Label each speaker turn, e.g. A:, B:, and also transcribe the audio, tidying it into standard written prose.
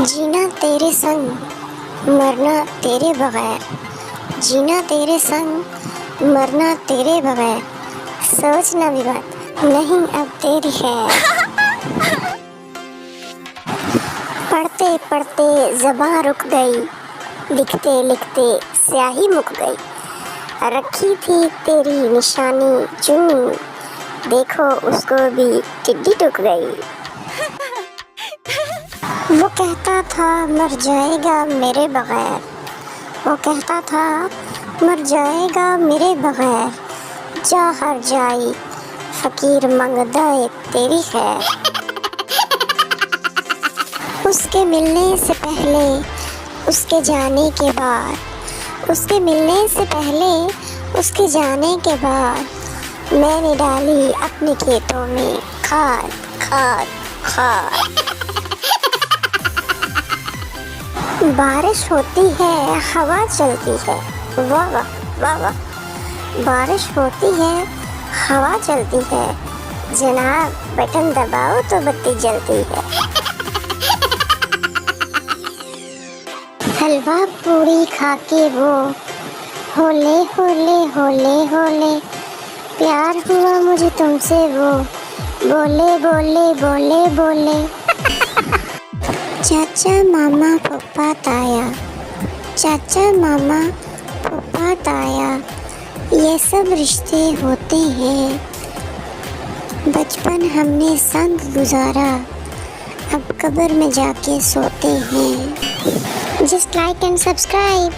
A: जीना तेरे संग मरना तेरे बगैर, जीना तेरे संग मरना तेरे बगैर, सोचना भी मत नहीं अब तेरी खैर। पढ़ते पढ़ते ज़बां रुक गई, लिखते लिखते स्याही मुक गई, रखी थी तेरी निशानी चुनी, देखो उसको भी टिड्डी टूक गई। वो कहता था मर जाएगा मेरे बगैर, वो कहता था मर जाएगा मेरे बगैर, जा हर जाई फकीर मंगदा तेरी खैर। उसके मिलने से पहले उसके जाने के बाद, उसके मिलने से पहले उसके जाने के बाद, मैंने डाली अपने खेतों में खाद खाद खाद। बारिश होती है हवा चलती है, वाह वाह वाह वाह, बारिश होती है हवा चलती है, जनाब बटन दबाओ तो बत्ती जलती है। हलवा पूरी खा के वो होले होले होले होले, प्यार हुआ मुझे तुमसे वो बोले बोले बोले बोले। चाचा मामा पप्पा ताया, चाचा मामा पप्पा ताया, ये सब रिश्ते होते हैं, बचपन हमने संग गुजारा, अब कब्र में जाके सोते हैं। Just like and subscribe.